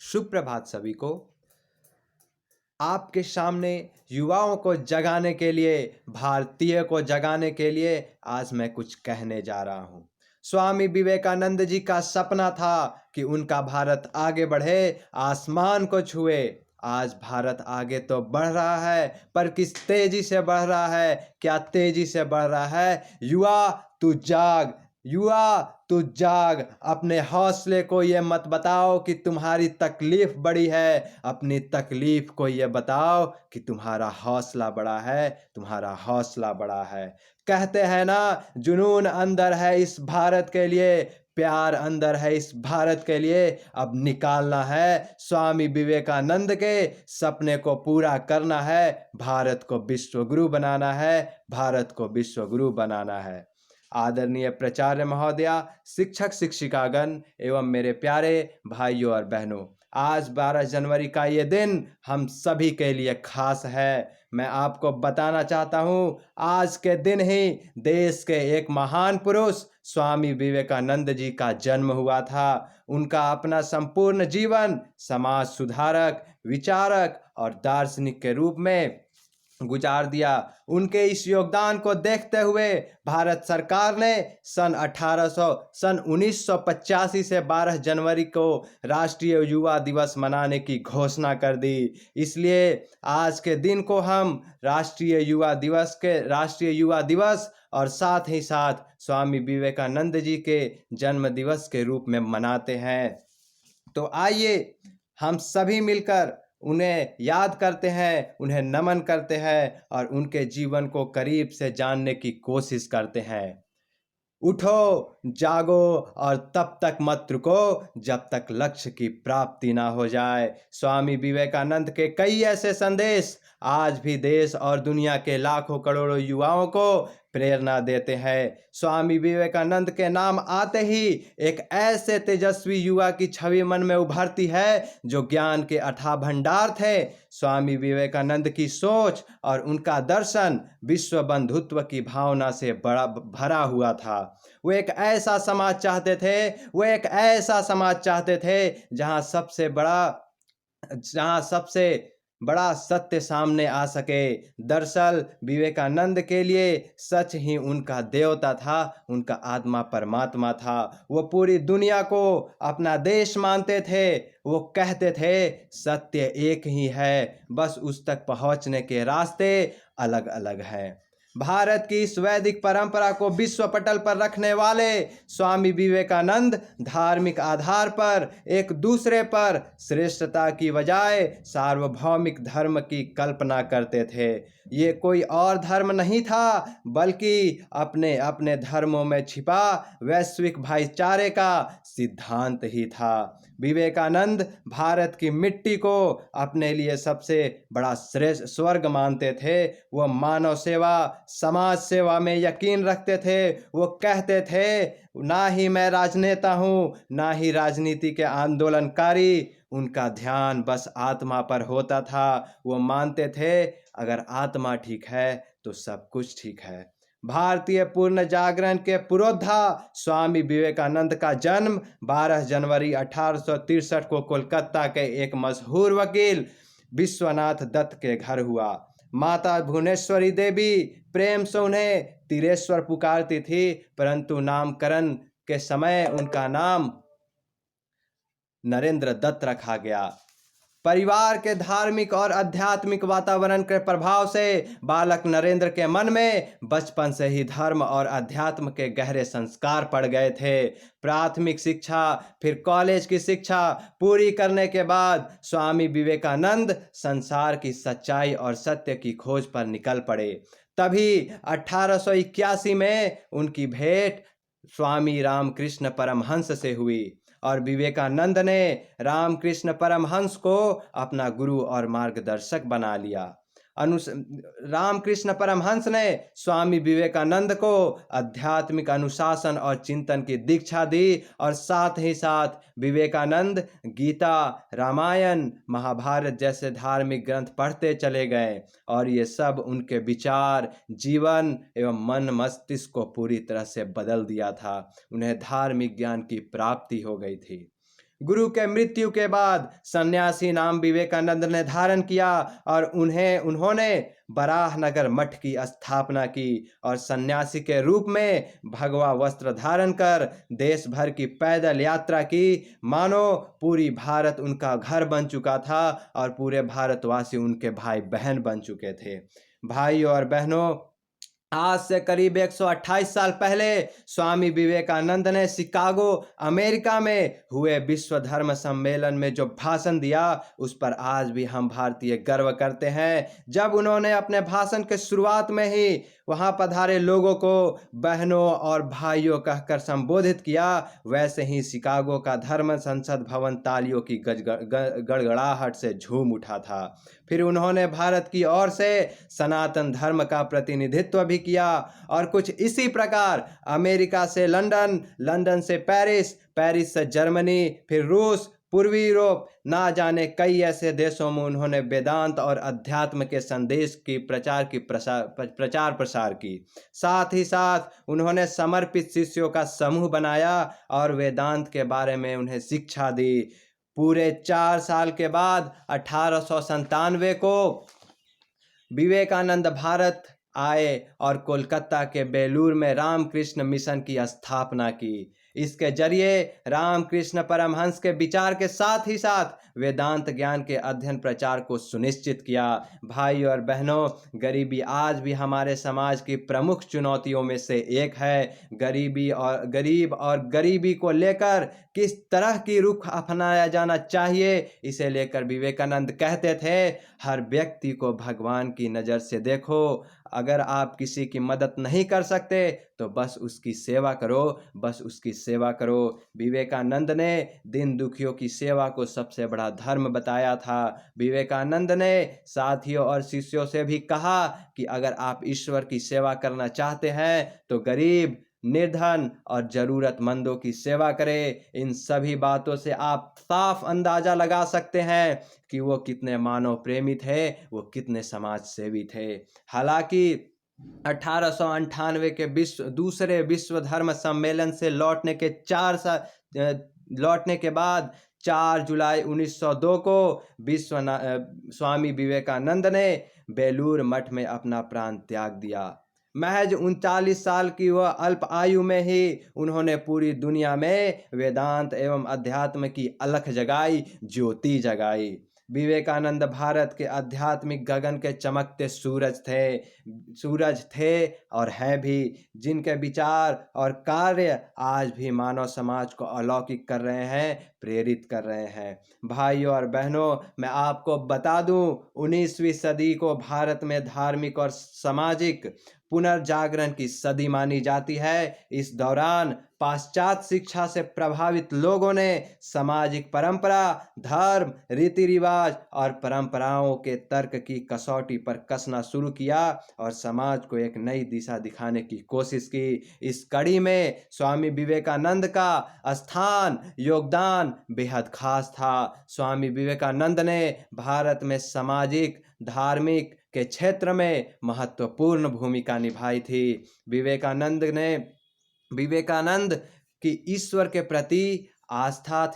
सुप्रभात सभी को। आपके सामने युवाओं को जगाने के लिए, भारतीय को जगाने के लिए आज मैं कुछ कहने जा रहा हूँ। स्वामी विवेकानंद जी का सपना था कि उनका भारत आगे बढ़े, आसमान को छुए। आज भारत आगे तो बढ़ रहा है, पर किस तेजी से बढ़ रहा है, क्या तेजी से बढ़ रहा है। युवा तू जाग, युवा तू जाग। अपने हौसले को ये मत बताओ कि तुम्हारी तकलीफ बड़ी है, अपनी तकलीफ को ये बताओ कि तुम्हारा हौसला बड़ा है, तुम्हारा हौसला बड़ा है। कहते हैं ना, जुनून अंदर है इस भारत के लिए, प्यार अंदर है इस भारत के लिए। अब निकालना है स्वामी विवेकानंद के सपने को पूरा करना है, भारत को विश्वगुरु बनाना है, भारत को विश्वगुरु बनाना है। आदरणीय प्राचार्य महोदया, शिक्षक शिक्षिकागण एवं मेरे प्यारे भाइयों और बहनों, आज 12 जनवरी का ये दिन हम सभी के लिए खास है। मैं आपको बताना चाहता हूँ, आज के दिन ही देश के एक महान पुरुष स्वामी विवेकानंद जी का जन्म हुआ था। उनका अपना संपूर्ण जीवन समाज सुधारक, विचारक और दार्शनिक के रूप में गुजार दिया। उनके इस योगदान को देखते हुए भारत सरकार ने सन 1985 से 12 जनवरी को राष्ट्रीय युवा दिवस मनाने की घोषणा कर दी। इसलिए आज के दिन को हम राष्ट्रीय युवा दिवस और साथ ही साथ स्वामी विवेकानंद जी के जन्म दिवस के रूप में मनाते हैं। तो आइए हम सभी मिलकर उन्हें याद करते हैं, उन्हें नमन करते हैं और उनके जीवन को करीब से जानने की कोशिश करते हैं। उठो, जागो और तब तक मत रुको जब तक लक्ष्य की प्राप्ति ना हो जाए। स्वामी विवेकानंद के कई ऐसे संदेश आज भी देश और दुनिया के लाखों करोड़ों युवाओं को प्रेरणा देते हैं। स्वामी विवेकानंद के नाम आते ही एक ऐसे तेजस्वी युवा की छवि मन में उभरती है जो ज्ञान के अथाह भंडार थे। स्वामी विवेकानंद की सोच और उनका दर्शन विश्व बंधुत्व की भावना से बड़ा भरा हुआ था। वो एक ऐसा समाज चाहते थे जहां सबसे बड़ा सत्य सामने आ सके। दरअसल विवेकानंद के लिए सच ही उनका देवता था, उनका आत्मा परमात्मा था। वो पूरी दुनिया को अपना देश मानते थे। वो कहते थे सत्य एक ही है, बस उस तक पहुंचने के रास्ते अलग अलग हैं। भारत की इस वैदिक परंपरा को विश्व पटल पर रखने वाले स्वामी विवेकानंद धार्मिक आधार पर एक दूसरे पर श्रेष्ठता की बजाय सार्वभौमिक धर्म की कल्पना करते थे। ये कोई और धर्म नहीं था, बल्कि अपने अपने धर्मों में छिपा वैश्विक भाईचारे का सिद्धांत ही था। विवेकानंद भारत की मिट्टी को अपने लिए सबसे बड़ा श्रेष्ठ स्वर्ग मानते थे। वो मानव सेवा, समाज सेवा में यकीन रखते थे। वो कहते थे, ना ही मैं राजनेता हूँ, ना ही राजनीति के आंदोलनकारी। उनका ध्यान बस आत्मा पर होता था। वो मानते थे अगर आत्मा ठीक है तो सब कुछ ठीक है। भारतीय पूर्ण जागरण के पुरोधा स्वामी विवेकानंद का जन्म 12 जनवरी 1863 को कोलकाता के एक मशहूर वकील विश्वनाथ दत्त के घर हुआ। माता भुवनेश्वरी देवी प्रेम से उन्हें तिरेश्वर पुकारती थी, परंतु नामकरण के समय उनका नाम नरेंद्र दत्त रखा गया। परिवार के धार्मिक और आध्यात्मिक वातावरण के प्रभाव से बालक नरेंद्र के मन में बचपन से ही धर्म और अध्यात्म के गहरे संस्कार पड़ गए थे। प्राथमिक शिक्षा फिर कॉलेज की शिक्षा पूरी करने के बाद स्वामी विवेकानंद संसार की सच्चाई और सत्य की खोज पर निकल पड़े। तभी 1881 में उनकी भेंट स्वामी रामकृष्ण परमहंस से हुई और विवेकानंद ने रामकृष्ण परमहंस को अपना गुरु और मार्गदर्शक बना लिया। रामकृष्ण परमहंस ने स्वामी विवेकानंद को आध्यात्मिक अनुशासन और चिंतन की दीक्षा दी और साथ ही साथ विवेकानंद गीता, रामायण, महाभारत जैसे धार्मिक ग्रंथ पढ़ते चले गए और ये सब उनके विचार, जीवन एवं मन मस्तिष्क को पूरी तरह से बदल दिया था। उन्हें धार्मिक ज्ञान की प्राप्ति हो गई थी। गुरु के मृत्यु के बाद सन्यासी नाम विवेकानंद ने धारण किया और उन्होंने बराहनगर मठ की स्थापना की और सन्यासी के रूप में भगवा वस्त्र धारण कर देश भर की पैदल यात्रा की। मानो पूरी भारत उनका घर बन चुका था और पूरे भारतवासी उनके भाई बहन बन चुके थे। भाइयों और बहनों, आज से करीब 128 साल पहले स्वामी विवेकानंद ने शिकागो अमेरिका में हुए विश्व धर्म सम्मेलन में जो भाषण दिया, उस पर आज भी हम भारतीय गर्व करते हैं। जब उन्होंने अपने भाषण के शुरुआत में ही वहां पधारे लोगों को बहनों और भाइयों कहकर संबोधित किया, वैसे ही शिकागो का धर्म संसद भवन तालियों की गड़गड़ाहट से झूम उठा था। फिर उन्होंने भारत की ओर से सनातन धर्म का प्रतिनिधित्व भी किया और कुछ इसी प्रकार अमेरिका से लंदन, लंदन से पेरिस, पेरिस से जर्मनी, फिर रूस, पूर्वी यूरोप, ना जाने कई ऐसे देशों में उन्होंने वेदांत और अध्यात्म के संदेश की प्रचार प्रसार की। साथ ही साथ उन्होंने समर्पित शिष्यों का समूह बनाया और वेदांत के बारे में उन्हें शिक्षा दी। पूरे 4 साल के बाद 1897 को विवेकानंद भारत आए और कोलकाता के बेलूर में रामकृष्ण मिशन की स्थापना की। इसके जरिए रामकृष्ण परमहंस के विचार के साथ ही साथ वेदांत ज्ञान के अध्ययन प्रचार को सुनिश्चित किया। भाई और बहनों, गरीबी आज भी हमारे समाज की प्रमुख चुनौतियों में से एक है। गरीब और गरीबी को लेकर किस तरह की रुख अपनाया जाना चाहिए, इसे लेकर विवेकानंद कहते थे, हर व्यक्ति को भगवान की नज़र से देखो। अगर आप किसी की मदद नहीं कर सकते तो बस उसकी सेवा करो, बस उसकी सेवा करो। विवेकानंद ने दीन दुखियों की सेवा को सबसे बड़ा धर्म बताया था। विवेकानंद ने साथियों और शिष्यों से भी कहा कि अगर आप ईश्वर की सेवा करना चाहते हैं तो गरीब, निर्धन और जरूरतमंदों की सेवा करें। इन सभी बातों से आप साफ अंदाजा लगा सकते हैं कि वो कितने मानव प्रेमी थे, वो कितने समाज सेवी थे। हालांकि 1898 के दूसरे विश्व धर्म सम्मेलन से लौटने के बाद 4 जुलाई 1902 को स्वामी विवेकानंद ने बेलूर मठ में अपना प्राण त्याग दिया। महज 39 साल की वह अल्प आयु में ही उन्होंने पूरी दुनिया में वेदांत एवं अध्यात्म की अलख जगाई, ज्योति जगाई। विवेकानंद भारत के आध्यात्मिक गगन के चमकते सूरज थे और हैं भी, जिनके विचार और कार्य आज भी मानव समाज को अलौकिक कर रहे हैं, प्रेरित कर रहे हैं। भाइयों और बहनों, मैं आपको बता दूं, 19वीं सदी को भारत में धार्मिक और सामाजिक पुनर्जागरण की सदी मानी जाती है। इस दौरान पाश्चात्य शिक्षा से प्रभावित लोगों ने सामाजिक परंपरा, धर्म, रीति रिवाज और परंपराओं के तर्क की कसौटी पर कसना शुरू किया और समाज को एक नई दिशा दिखाने की कोशिश की। इस कड़ी में स्वामी विवेकानंद का स्थान, योगदान बेहद खास था। स्वामी विवेकानंद ने भारत में सामाजिक, धार्मिक के क्षेत्र में महत्वपूर्ण भूमिका निभाई थी। विवेकानंद की ईश्वर के प्रति आस्था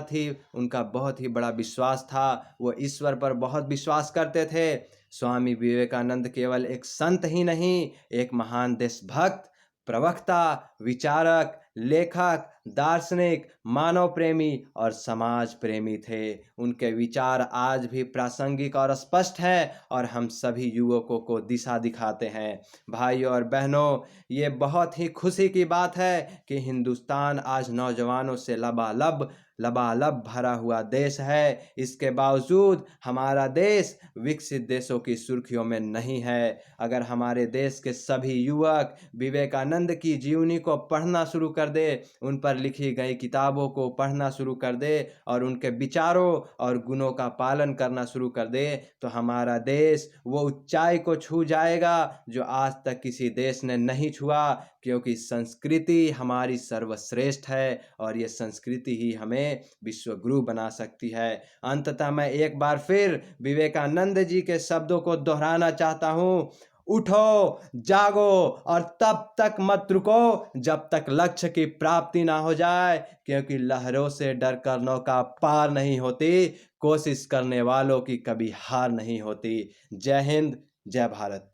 थी, उनका बहुत ही बड़ा विश्वास था। वो ईश्वर पर बहुत विश्वास करते थे। स्वामी विवेकानंद केवल एक संत ही नहीं, एक महान देशभक्त, प्रवक्ता, विचारक, लेखक, दार्शनिक, मानव प्रेमी और समाज प्रेमी थे। उनके विचार आज भी प्रासंगिक और स्पष्ट हैं और हम सभी युवकों को दिशा दिखाते हैं। भाइयों और बहनों, ये बहुत ही खुशी की बात है कि हिंदुस्तान आज नौजवानों से लबालब भरा हुआ देश है। इसके बावजूद हमारा देश विकसित देशों की सुर्खियों में नहीं है। अगर हमारे देश के सभी युवक विवेकानंद की जीवनी को पढ़ना शुरू कर दे, उन पर लिखी गई किताबों को पढ़ना शुरू कर दे और उनके विचारों और गुणों का पालन करना शुरू कर दे, तो हमारा देश वो ऊंचाई को छू जाएगा जो आज तक किसी देश ने नहीं छुआ, क्योंकि संस्कृति हमारी सर्वश्रेष्ठ है और ये संस्कृति ही हमें विश्व गुरु बना सकती है। अंततः मैं एक बार फिर विवेकानंद जी के शब्दों को दोहराना चाहता हूँ, उठो, जागो और तब तक मत रुको जब तक लक्ष्य की प्राप्ति ना हो जाए, क्योंकि लहरों से डरकर नौका पार नहीं होती, कोशिश करने वालों की कभी हार नहीं होती। जय हिंद, जय भारत।